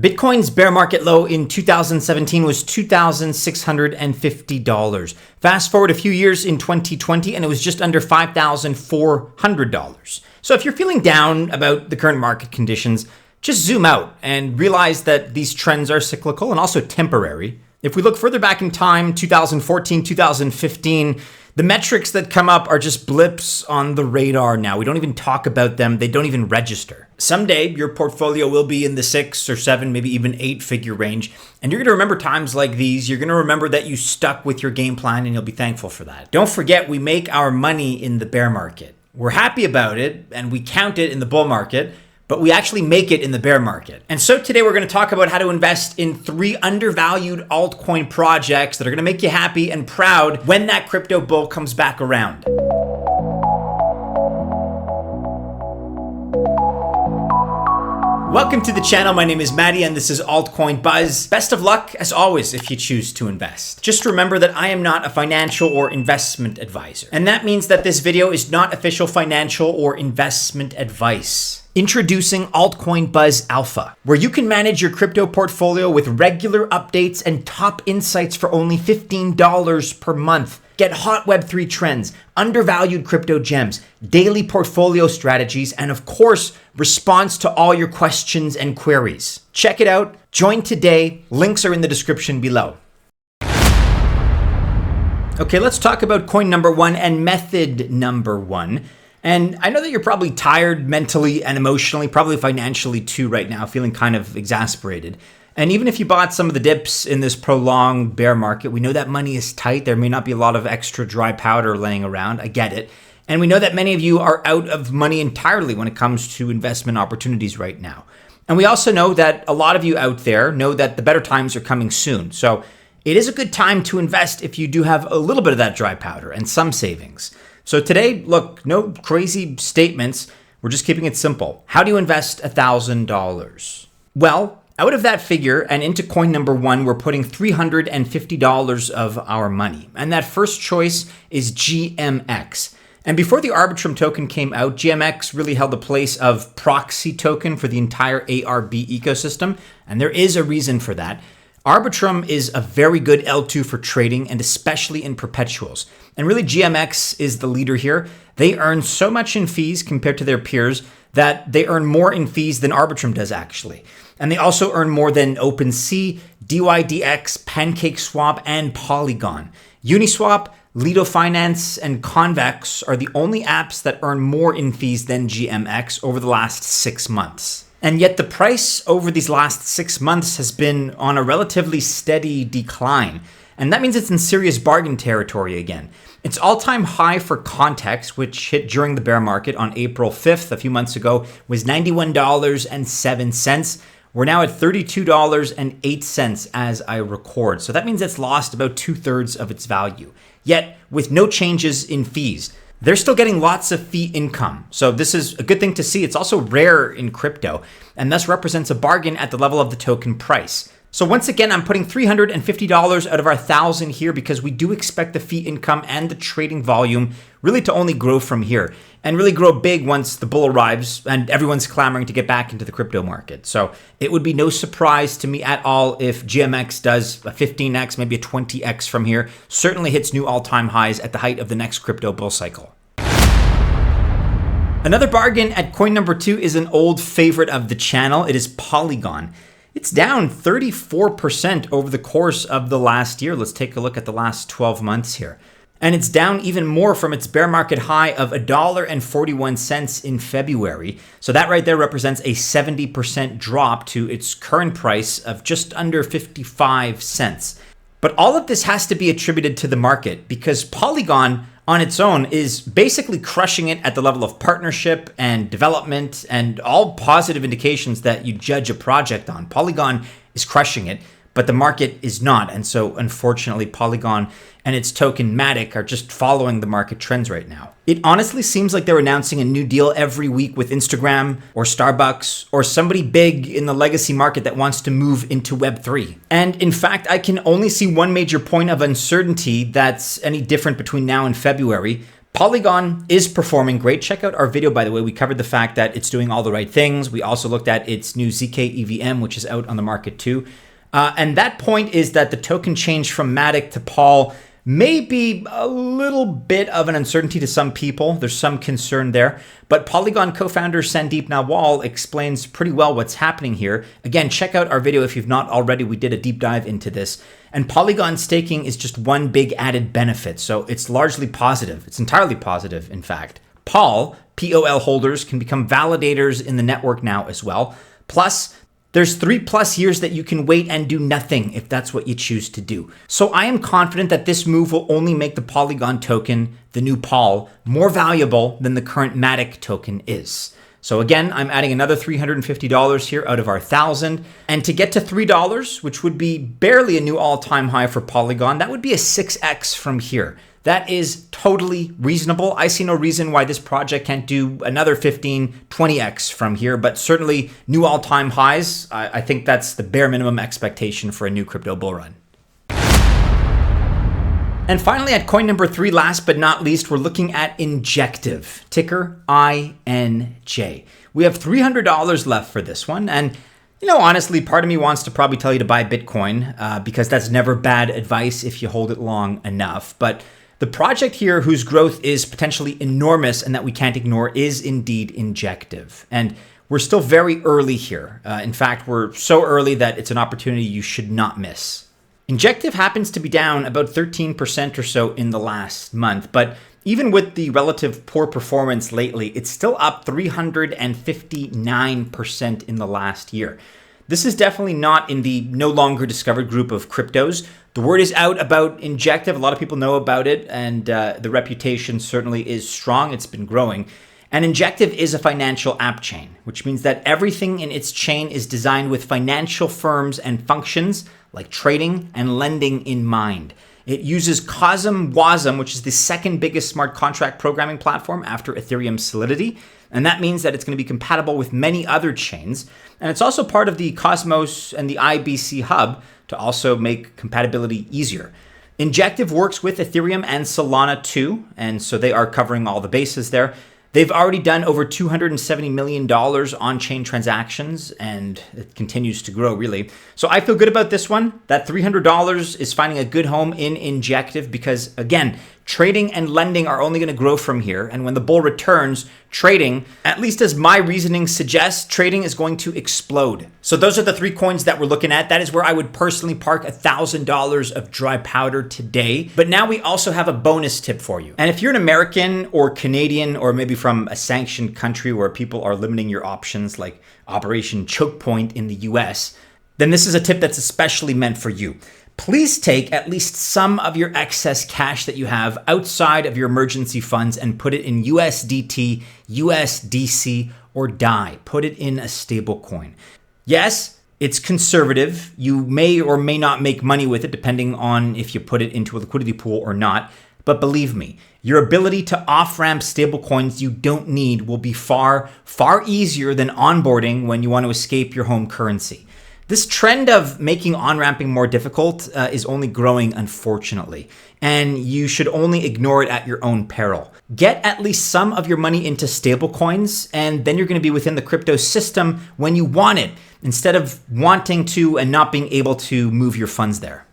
Bitcoin's bear market low in 2017 was $2,650. Fast forward a few years in 2020 and it was just under $5,400. So if you're feeling down about the current market conditions, just zoom out and realize that these trends are cyclical and also temporary. If we look further back in time, 2014, 2015, the metrics that come up are just blips on the radar now. We don't even talk about them. They don't even register. Someday, your portfolio will be in the 6 or 7, maybe even 8-figure range. And you're going to remember times like these. You're going to remember that you stuck with your game plan and you'll be thankful for that. Don't forget, we make our money in the bear market. We're happy about it and we count it in the bull market, but we actually make it in the bear market. And so today we're going to talk about how to invest in 3 undervalued altcoin projects that are going to make you happy and proud when that crypto bull comes back around. Welcome to the channel. My name is Matty and this is Altcoin Buzz. Best of luck as always if you choose to invest. Just remember that I am not a financial or investment advisor. And that means that this video is not official financial or investment advice. Introducing Altcoin Buzz Alpha, where you can manage your crypto portfolio with regular updates and top insights for only $15 per month. Get hot Web3 trends, undervalued crypto gems, daily portfolio strategies, and of course, response to all your questions and queries. Check it out. Join today. Links are in the description below. Okay, let's talk about coin number 1 and method number 1. And I know that you're probably tired mentally and emotionally, probably financially too right now, feeling kind of exasperated. And even if you bought some of the dips in this prolonged bear market, we know that money is tight. There may not be a lot of extra dry powder laying around. I get it. And we know that many of you are out of money entirely when it comes to investment opportunities right now. And we also know that a lot of you out there know that the better times are coming soon. So it is a good time to invest if you do have a little bit of that dry powder and some savings. So today, look, no crazy statements. We're just keeping it simple. How do you invest $1,000? Well, out of that figure and into coin number 1, we're putting $350 of our money. And that first choice is GMX. And before the Arbitrum token came out, GMX really held the place of proxy token for the entire ARB ecosystem. And there is a reason for that. Arbitrum is a very good L2 for trading and especially in perpetuals. And really GMX is the leader here. They earn so much in fees compared to their peers that they earn more in fees than Arbitrum does actually. And they also earn more than OpenSea, DYDX, PancakeSwap, and Polygon. Uniswap, Lido Finance, and Convex are the only apps that earn more in fees than GMX over the last 6 months. And yet the price over these last 6 months has been on a relatively steady decline. And that means it's in serious bargain territory again. Its all-time high for context, which hit during the bear market on April 5th, a few months ago, was $91.07. We're now at $32.08 as I record. So that means it's lost about 2/3 of its value. Yet, with no changes in fees, they're still getting lots of fee income. So this is a good thing to see. It's also rare in crypto and thus represents a bargain at the level of the token price. So once again, I'm putting $350 out of our $1,000 here because we do expect the fee income and the trading volume really to only grow from here and really grow big once the bull arrives and everyone's clamoring to get back into the crypto market. So it would be no surprise to me at all if GMX does a 15x, maybe a 20x from here, certainly hits new all-time highs at the height of the next crypto bull cycle. Another bargain at coin number 2 is an old favorite of the channel. It is Polygon. It's down 34% over the course of the last year. Let's take a look at the last 12 months here. And it's down even more from its bear market high of $1.41 in February. So that right there represents a 70% drop to its current price of just under 55 cents. But all of this has to be attributed to the market because Polygon on its own is basically crushing it at the level of partnership and development and all positive indications that you judge a project on. Polygon is crushing it, but the market is not. And so unfortunately, Polygon and its token MATIC are just following the market trends right now. It honestly seems like they're announcing a new deal every week with Instagram or Starbucks or somebody big in the legacy market that wants to move into Web3. And in fact, I can only see one major point of uncertainty that's any different between now and February. Polygon is performing great. Check out our video, by the way. We covered the fact that it's doing all the right things. We also looked at its new ZK EVM, which is out on the market too. And that point is that the token change from MATIC to Pol may be a little bit of an uncertainty to some people. There's some concern there. But Polygon co-founder Sandeep Nawal explains pretty well what's happening here. Again, check out our video if you've not already. We did a deep dive into this. And Polygon staking is just one big added benefit. So it's largely positive. It's entirely positive, in fact. Pol holders can become validators in the network now as well. Plus, there's 3+ years that you can wait and do nothing if that's what you choose to do. So I am confident that this move will only make the Polygon token, the new Pol, more valuable than the current MATIC token is. So again, I'm adding another $350 here out of our 1,000. And to get to $3, which would be barely a new all-time high for Polygon, that would be a 6x from here. That is totally reasonable. I see no reason why this project can't do another 15, 20x from here, but certainly new all-time highs. I think that's the bare minimum expectation for a new crypto bull run. And finally, at coin number 3, last but not least, we're looking at Injective, ticker INJ. We have $300 left for this one. And honestly, part of me wants to probably tell you to buy Bitcoin because that's never bad advice if you hold it long enough. But the project here, whose growth is potentially enormous and that we can't ignore, is indeed Injective. And we're still very early here. In fact, we're so early that it's an opportunity you should not miss. Injective happens to be down about 13% or so in the last month, but even with the relative poor performance lately, it's still up 359% in the last year. This is definitely not in the no longer discovered group of cryptos. The word is out about Injective. A lot of people know about it, and the reputation certainly is strong. It's been growing. And Injective is a financial app chain, which means that everything in its chain is designed with financial firms and functions like trading and lending in mind. It uses Wasm, which is the second biggest smart contract programming platform after Ethereum Solidity. And that means that it's going to be compatible with many other chains. And it's also part of the Cosmos and the IBC hub to also make compatibility easier. Injective works with Ethereum and Solana too. And so they are covering all the bases there. They've already done over $270 million on-chain transactions, and it continues to grow, really. So I feel good about this one. That $300 is finding a good home in Injective because, again, trading and lending are only going to grow from here. And when the bull returns, trading, at least as my reasoning suggests, trading is going to explode. So those are the 3 coins that we're looking at. That is where I would personally park $1,000 of dry powder today. But now we also have a bonus tip for you. And if you're an American or Canadian, or maybe from a sanctioned country where people are limiting your options like Operation Choke Point in the US, then this is a tip that's especially meant for you. Please take at least some of your excess cash that you have outside of your emergency funds and put it in USDT, USDC, or DAI. Put it in a stable coin. Yes, it's conservative. You may or may not make money with it depending on if you put it into a liquidity pool or not. But believe me, your ability to off-ramp stablecoins you don't need will be far, far easier than onboarding when you want to escape your home currency. This trend of making on-ramping more difficult is only growing, unfortunately, and you should only ignore it at your own peril. Get at least some of your money into stablecoins, and then you're going to be within the crypto system when you want it, instead of wanting to and not being able to move your funds there.